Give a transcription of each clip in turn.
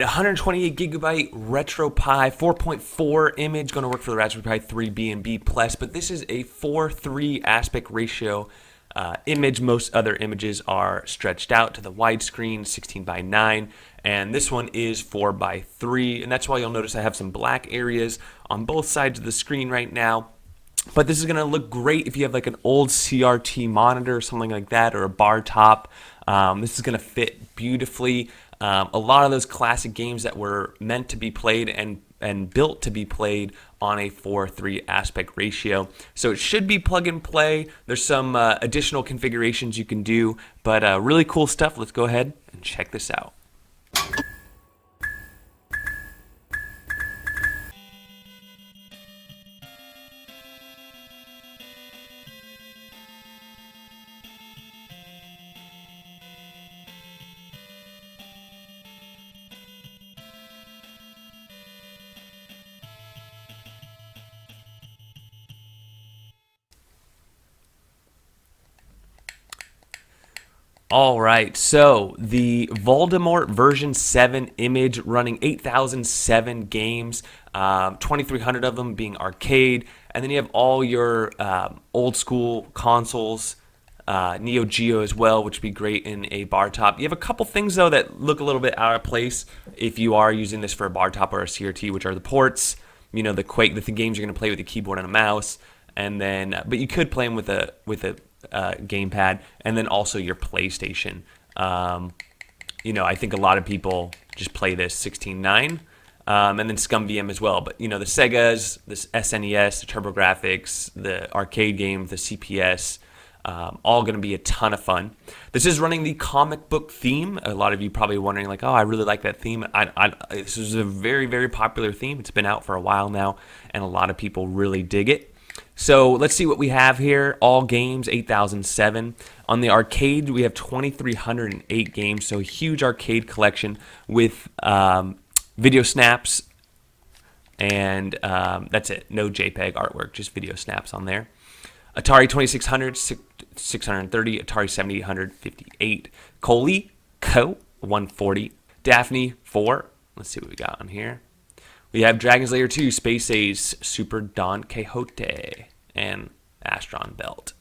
128 gigabyte Retropie 4.4 image, going to work for the Raspberry Pi 3B and B Plus, but this is a 4:3 aspect ratio image. Most other images are stretched out to the widescreen 16:9, and this one is 4:3, and that's why you'll notice I have some black areas on both sides of the screen right now. But this is going to look great if you have like an old CRT monitor or something like that, or a bar top. This is going to fit beautifully. A lot of those classic games that were meant to be played and built to be played on a 4:3 aspect ratio. So it should be plug and play. There's some additional configurations you can do, but really cool stuff. Let's go ahead and check this out. All right, so the Voldemort version 7 image running 8,007 games, 2,300 of them being arcade, and then you have all your old school consoles, Neo Geo as well, which would be great in a bar top. You have a couple things though that look a little bit out of place if you are using this for a bar top or a CRT, which are the ports, you know, the Quake, the games you're going to play with a keyboard and a mouse, and then but you could play them with a gamepad, and then also your PlayStation. You know, I think a lot of people just play this 16:9, and then ScumVM as well. But you know, the Segas, the SNES, the TurboGrafx, the arcade game, the CPS, all going to be a ton of fun. This is running the comic book theme. A lot of you probably wondering, like, oh, I really like that theme. This is a very, very popular theme. It's been out for a while now, and a lot of people really dig it. So let's see what we have here. All games, 8,007. On the arcade, we have 2,308 games, so a huge arcade collection with video snaps, and that's it. No JPEG artwork, just video snaps on there. Atari 2600, 630. Atari 7800, 58. Coleco, 140. Daphne, 4. Let's see what we got on here. We have Dragon's Lair 2, Space Ace, Super Don Quixote, and Astron Belt.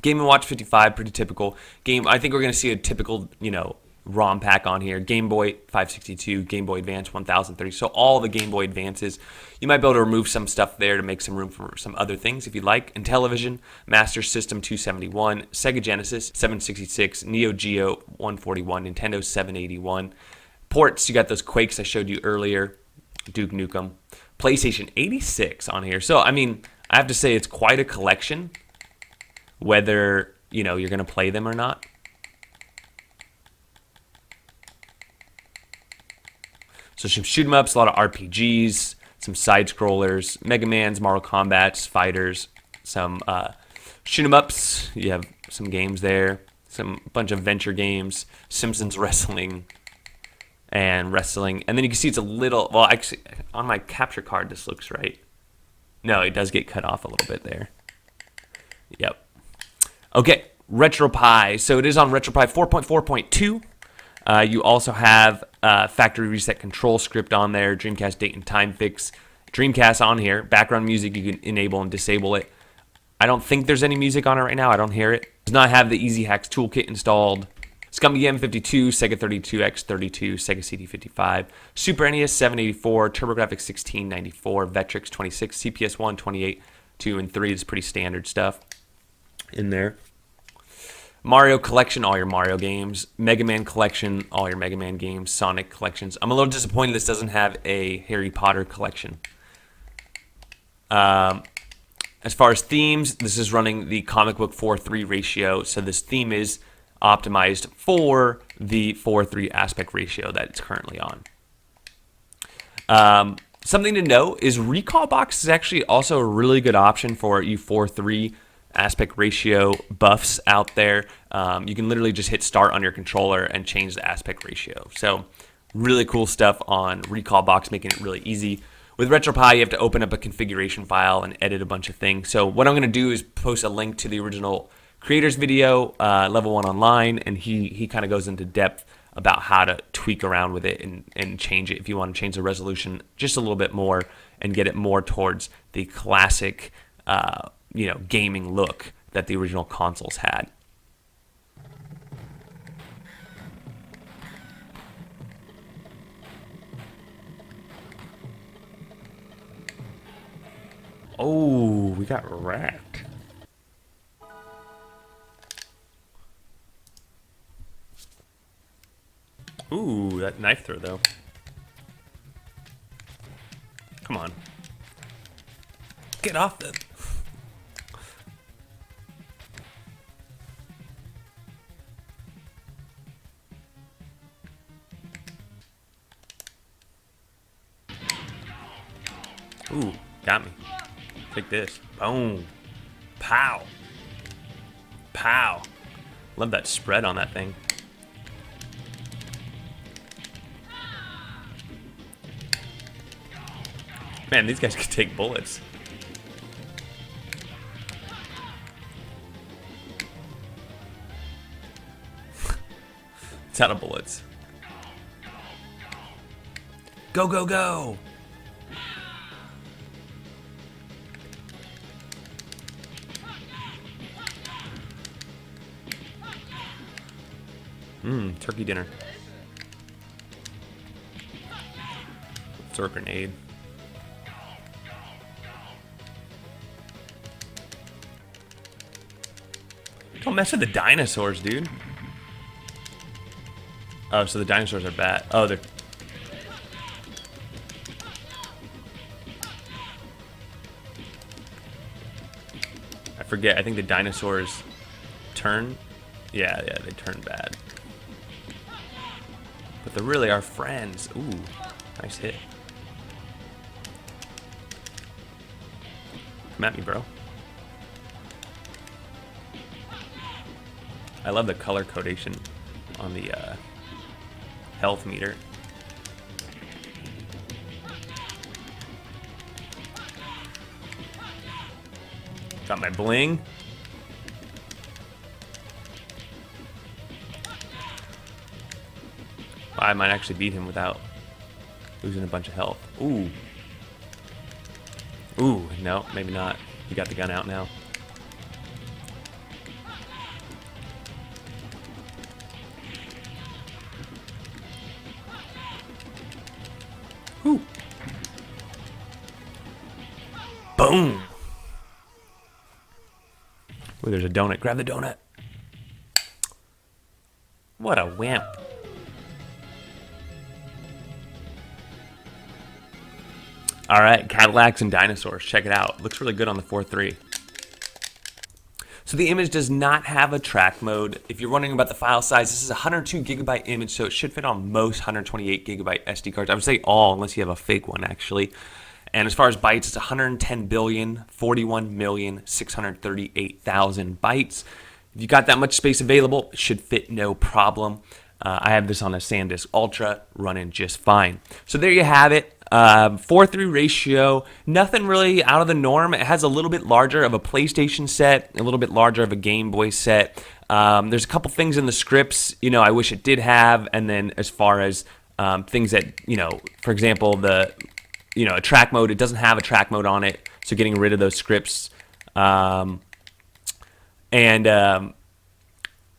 Game & Watch 55, pretty typical. Game, I think we're going to see a typical, you know, ROM pack on here. Game Boy 562, Game Boy Advance 1030. So all the Game Boy Advances. You might be able to remove some stuff there to make some room for some other things if you'd like. And Television, Master System 271, Sega Genesis 766, Neo Geo 141, Nintendo 781. Ports, you got those Quakes I showed you earlier, Duke Nukem, PlayStation 86 on here. So, I mean, I have to say it's quite a collection, whether, you know, you're going to play them or not. So some shoot 'em ups, a lot of RPGs, some side scrollers, Mega Man's, Mortal Kombat's, fighters, some shoot 'em ups. You have some games there, some bunch of venture games, Simpsons wrestling. And wrestling, and then you can see it's a little, well, actually on my capture card this looks right. No, it does get cut off a little bit there. Yep. Okay, Retropie. So it is on Retropie 4.4.2. You also have factory reset control script on there, Dreamcast date and time fix, Dreamcast on here, background music, you can enable and disable it. I don't think there's any music on it right now. I don't hear it. Does not have the Easy Hacks toolkit installed. ScumVM 52, Sega 32X32, Sega CD 55, Super NES 784, TurboGrafx 1694, Vectrex 26, CPS 1, 28, 2, and 3. This is pretty standard stuff in there. Mario Collection, all your Mario games. Mega Man Collection, all your Mega Man games. Sonic Collections. I'm a little disappointed this doesn't have a Harry Potter collection. As far as themes, this is running the comic book 4:3 ratio, so this theme is optimized for the 4:3 aspect ratio that it's currently on. Something to note is Recall Box is actually also a really good option for you 4:3 aspect ratio buffs out there. You can literally just hit start on your controller and change the aspect ratio. So really cool stuff on Recall Box, making it really easy. With Retropie, you have to open up a configuration file and edit a bunch of things. So what I'm going to do is post a link to the original creator's video, level 1 online, and he kind of goes into depth about how to tweak around with it and change it if you want to change the resolution just a little bit more and get it more towards the classic, gaming look that the original consoles had. Oh, we got wrecked. Ooh, that knife throw, though. Come on. Get off the... Ooh, got me. Take this. Boom. Pow. Pow. Love that spread on that thing. Man, these guys could take bullets. It's out of bullets. Go, go, go! Turkey dinner. Throw a grenade. Don't mess with the dinosaurs, dude. Oh, so the dinosaurs are bad. Oh, they're... I forget. I think the dinosaurs turn. Yeah, they turn bad. But they really are friends. Ooh, nice hit. Come at me, bro. I love the color codation on the health meter. Got my bling. I might actually beat him without losing a bunch of health. Ooh. Ooh, no, maybe not. You got the gun out now. Ooh. Boom. Ooh, there's a donut. Grab the donut. What a wimp. All right, Cadillacs and dinosaurs. Check it out. Looks really good on the 4.3. So the image does not have a track mode. If you're wondering about the file size, this is a 102 gigabyte image, so it should fit on most 128 gigabyte SD cards. I would say all, unless you have a fake one, actually. And as far as bytes, it's 110 billion, 41,638,000 bytes. If you got that much space available, it should fit no problem. I have this on a SanDisk Ultra, running just fine. So there you have it. 4:3 ratio, nothing really out of the norm. It has a little bit larger of a PlayStation set, a little bit larger of a Game Boy set. There's a couple things in the scripts, I wish it did have. And then as far as things that, for example, a track mode, it doesn't have a track mode on it. So getting rid of those scripts.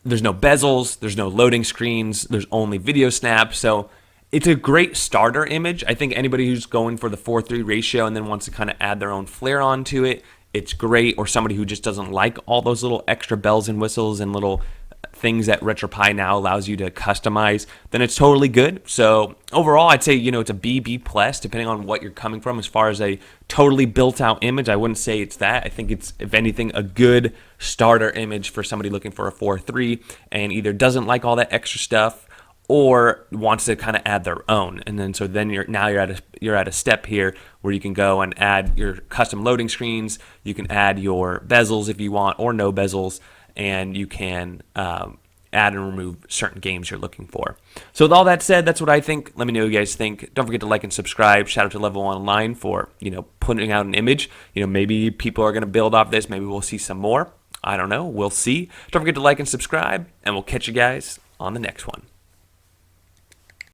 There's no bezels, there's no loading screens, there's only video snaps. So it's a great starter image. I think anybody who's going for the 4:3 ratio and then wants to kind of add their own flair onto it, it's great. Or somebody who just doesn't like all those little extra bells and whistles and little things that Retropie now allows you to customize, then it's totally good. So overall, I'd say, it's a B+, depending on what you're coming from. As far as a totally built out image, I wouldn't say it's that. I think it's, if anything, a good starter image for somebody looking for a 4:3 and either doesn't like all that extra stuff or wants to kind of add their own. And then you're at a step here where you can go and add your custom loading screens. You can add your bezels if you want, or no bezels, and you can add and remove certain games you're looking for. So with all that said, that's what I think. Let me know what you guys think. Don't forget to like and subscribe. Shout out to Level Online for putting out an image. Maybe people are going to build off this. Maybe we'll see some more. I don't know. We'll see. Don't forget to like and subscribe, and we'll catch you guys on the next one.